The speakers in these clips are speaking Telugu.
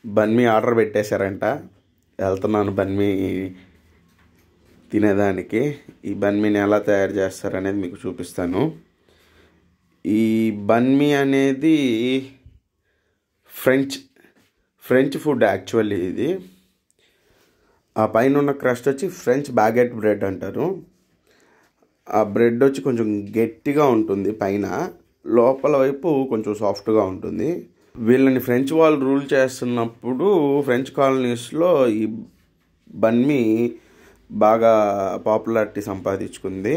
బన్మీ ఆర్డర్ పెట్టేశారంట. వెళ్తున్నాను బన్మీ తినేదానికి. ఈ బన్మీని ఎలా తయారు చేస్తారనేది మీకు చూపిస్తాను. ఈ బన్మీ అనేది ఫ్రెంచ్ ఫుడ్ యాక్చువల్లీ. ఇది ఆ పైన ఉన్న క్రస్ట్ వచ్చి ఫ్రెంచ్ బ్యాగెట్ బ్రెడ్ అంటారు. ఆ బ్రెడ్ వచ్చి కొంచెం గట్టిగా ఉంటుంది, పైన లోపల వైపు కొంచెం సాఫ్ట్గా ఉంటుంది. వీళ్ళని ఫ్రెంచ్ వాళ్ళు రూల్ చేస్తున్నప్పుడు ఫ్రెంచ్ కాలనీస్లో ఈ బన్మీ బాగా పాపులారిటీ సంపాదించుకుంది.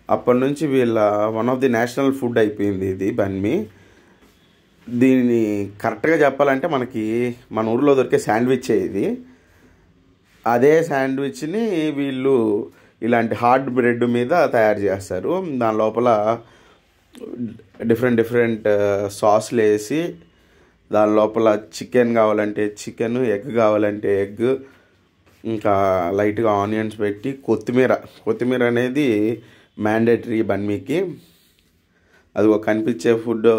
అప్పటి నుంచి వీళ్ళ one of the national food అయిపోయింది ఇది బన్మీ. దీన్ని కరెక్ట్గా చెప్పాలంటే మనకి మన ఊర్లో దొరికే శాండ్విచే ఇది. అదే శాండ్విచ్ని వీళ్ళు ఇలాంటి హార్డ్ బ్రెడ్ మీద తయారు చేస్తారు. దాని లోపల డిఫరెంట్ సాస్లు వేసి, దాని లోపల చికెన్ కావాలంటే చికెన్, ఎగ్ కావాలంటే ఎగ్, ఇంకా లైట్గా ఆనియన్స్ పెట్టి కొత్తిమీర అనేది మ్యాండేటరీ బన్మీకి. అది ఒక కనిపించే ఫుడ్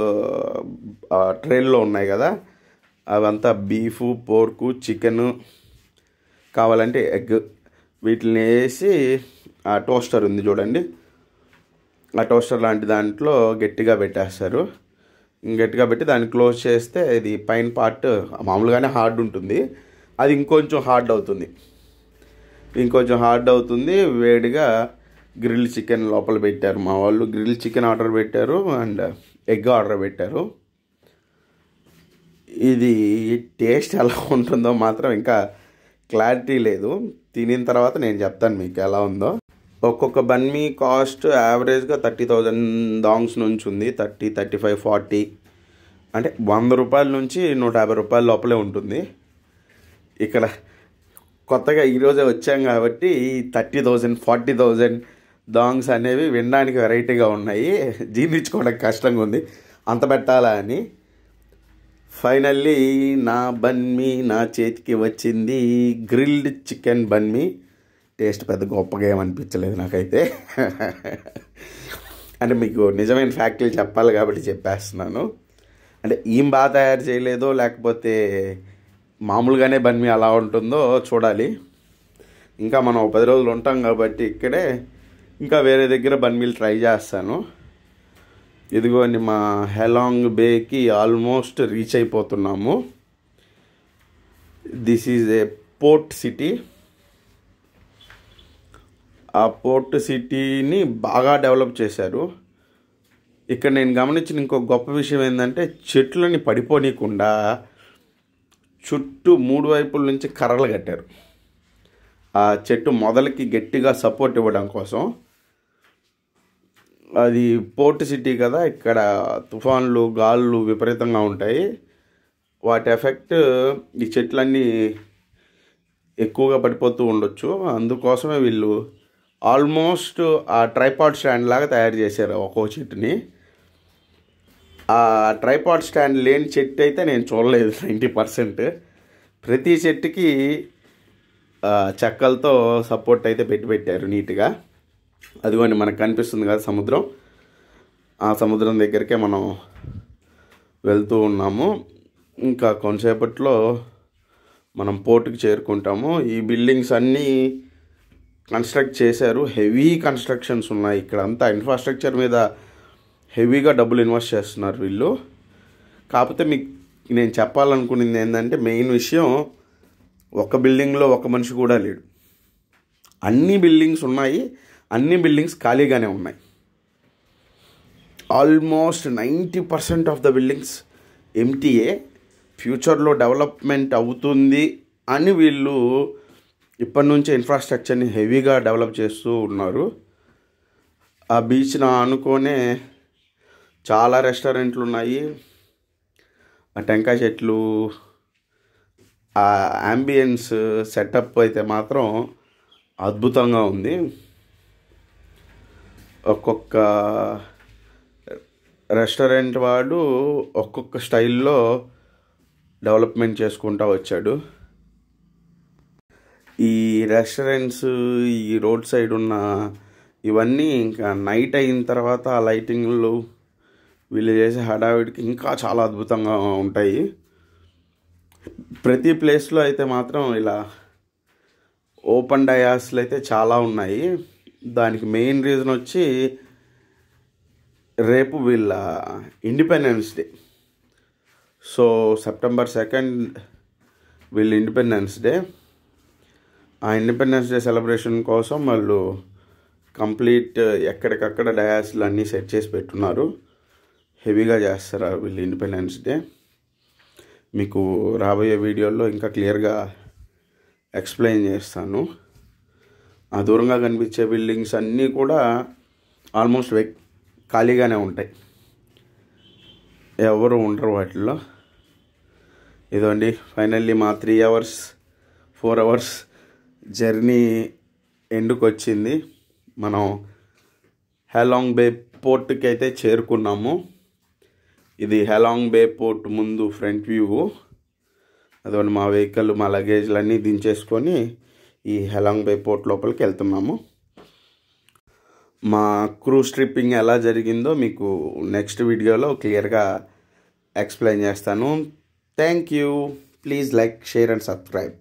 ట్రైల్లో ఉన్నాయి కదా, అవంతా బీఫు, పోర్కు, చికెను, కావాలంటే ఎగ్, వీటిని వేసి ఆ టోస్టర్ ఉంది చూడండి, ఆ టోస్టర్ లాంటి దాంట్లో గట్టిగా పెట్టేస్తారు. గట్టిగా పెట్టి దాన్ని క్లోజ్ చేస్తే ఇది పైన పార్ట్ మామూలుగానే హార్డ్ ఉంటుంది, అది ఇంకొంచెం హార్డ్ అవుతుంది. వేడిగా గ్రిల్ చికెన్ లోపల పెట్టారు. మా వాళ్ళు గ్రిల్ చికెన్ ఆర్డర్ పెట్టారు అండ్ ఎగ్ ఆర్డర్ పెట్టారు. ఇది టేస్ట్ ఎలా ఉంటుందో మాత్రం ఇంకా క్లారిటీ లేదు. తినిన తర్వాత నేను చెప్తాను మీకు ఎలా ఉందో. ఒక్కొక్క బన్మీ కాస్ట్ యావరేజ్గా 30,000 దాంగ్స్ నుంచి ఉంది. 30, 35, 40 అంటే 100 రూపాయల నుంచి 150 రూపాయల లోపలే ఉంటుంది. ఇక్కడ కొత్తగా ఈరోజే వచ్చాం కాబట్టి 30,000, 40,000 దాంగ్స్ అనేవి వినడానికి వెరైటీగా ఉన్నాయి. జీర్ణించుకోవడానికి కష్టంగా ఉంది, అంత పెట్టాలా అని. ఫైనల్లీ నా బన్మీ నా చేతికి వచ్చింది. Grilled chicken బన్మీ. టేస్ట్ పెద్ద గొప్పగా ఏమనిపించలేదు నాకైతే. అంటే మీకు నిజమైన ఫ్యాక్టరీలు చెప్పాలి కాబట్టి చెప్పేస్తున్నాను. అంటే ఏం బాగా తయారు చేయలేదో లేకపోతే మామూలుగానే బన్మీ అలా ఉంటుందో చూడాలి. ఇంకా మనం 10 రోజులు ఉంటాం కాబట్టి ఇక్కడే, ఇంకా వేరే దగ్గర బన్మీలు ట్రై చేస్తాను. ఇదిగోండి మా హెలాంగ్ బేకి ఆల్మోస్ట్ రీచ్ అయిపోతున్నాము. This is a port city. ఆ పోర్ట్ సిటీని బాగా డెవలప్ చేశారు. ఇక్కడ నేను గమనించిన ఇంకో గొప్ప విషయం ఏంటంటే, చెట్లని పడిపోనీయకుండా చుట్టూ 3 వైపుల నుంచి కర్రలు కట్టారు. ఆ చెట్టు మొదలకి గట్టిగా సపోర్ట్ ఇవ్వడం కోసం. అది పోర్ట్ సిటీ కదా, ఇక్కడ తుఫాన్లు, గాలులు విపరీతంగా ఉంటాయి. వాటి ఎఫెక్ట్ ఈ చెట్లన్నీ ఎక్కువగా పడిపోతూ ఉండొచ్చు. అందుకోసమే వీళ్ళు ఆల్మోస్ట్ ఆ ట్రైపాడ్ స్టాండ్ లాగా తయారు చేశారు ఒక్కో చెట్టుని. ఆ ట్రైపాడ్ స్టాండ్ లేని చెట్టు అయితే నేను చూడలేదు 90%. ప్రతి చెట్టుకి చెక్కలతో సపోర్ట్ అయితే పెట్టారు నీట్గా. అదిగోండి మనకు కనిపిస్తుంది కదా సముద్రం. ఆ సముద్రం దగ్గరికే మనం వెళ్తూ ఉన్నాము. ఇంకా కొంతసేపట్లో మనం పోర్టుకి చేరుకుంటాము. ఈ బిల్డింగ్స్ అన్నీ కన్స్ట్రక్ట్ చేశారు. హెవీ కన్స్ట్రక్షన్స్ ఉన్నాయి ఇక్కడ. అంతా ఇన్ఫ్రాస్ట్రక్చర్ మీద హెవీగా డబ్బులు ఇన్వెస్ట్ చేస్తున్నారు వీళ్ళు. కాకపోతే మీకు నేను చెప్పాలనుకున్నది ఏంటంటే, మెయిన్ విషయం, ఒక బిల్డింగ్లో ఒక మనిషి కూడా లేడు. అన్ని బిల్డింగ్స్ ఉన్నాయి, అన్ని బిల్డింగ్స్ ఖాళీగానే ఉన్నాయి. Almost 90% of the buildings empty a. ఫ్యూచర్లో డెవలప్మెంట్ అవుతుంది అని వీళ్ళు ఇప్పటి నుంచే ఇన్ఫ్రాస్ట్రక్చర్ని హెవీగా డెవలప్ చేస్తూ ఉన్నారు. ఆ బీచ్ను ఆనుకొనే చాలా రెస్టారెంట్లు ఉన్నాయి. ఆ టెంకాయ చెట్లు, ఆ యాంబియన్స్ సెటప్ అయితే మాత్రం అద్భుతంగా ఉంది. ఒక్కొక్క రెస్టారెంట్ వాడు ఒక్కొక్క స్టైల్లో డెవలప్మెంట్ చేసుకుంటూ వచ్చాడు. ఈ రెస్టారెంట్స్, ఈ రోడ్ సైడ్ ఉన్న ఇవన్నీ ఇంకా నైట్ అయిన తర్వాత ఆ లైటింగ్లు, వీళ్ళు చేసే హడావిడికి ఇంకా చాలా అద్భుతంగా ఉంటాయి. ప్రతి ప్లేస్లో అయితే మాత్రం ఇలా ఓపెన్ డయాస్లు అయితే చాలా ఉన్నాయి. దానికి మెయిన్ రీజన్ వచ్చి రేపు వీళ్ళ ఇండిపెండెన్స్ డే. సో September 2 వీళ్ళ ఇండిపెండెన్స్ డే. ఆ ఇండిపెండెన్స్ డే సెలబ్రేషన్ కోసం వాళ్ళు కంప్లీట్ ఎక్కడికక్కడ డయాస్లు అన్నీ సెట్ చేసి పెట్టున్నారు. హెవీగా చేస్తారు వీళ్ళు ఇండిపెండెన్స్ డే. మీకు రాబోయే వీడియోల్లో ఇంకా క్లియర్గా ఎక్స్ప్లెయిన్ చేస్తాను. ఆ దూరంగా కనిపించే బిల్డింగ్స్ అన్నీ కూడా ఆల్మోస్ట్ ఖాళీగానే ఉంటాయి, ఎవరు ఉండరు వాటిల్లో. ఇదండి ఫైనల్లీ మా 3 hours 4 hours జర్నీ ఎండుకు వచ్చింది. మనం హ్యాలాంగ్ బే పోర్ట్కి అయితే చేరుకున్నాము. ఇది హ్యాలాంగ్ బే పోర్ట్ ముందు ఫ్రంట్ వ్యూ. అదొకటి మా వెహికల్ మా లగేజ్లు అన్నీ దించేసుకొని ఈ హ్యాలాంగ్ బే పోర్ట్ లోపలికి వెళ్తున్నాము. మా క్రూజ్ ట్రిప్పింగ్ ఎలా జరిగిందో మీకు నెక్స్ట్ వీడియోలో క్లియర్గా ఎక్స్ప్లెయిన్ చేస్తాను. Thank you. Please like, share and subscribe.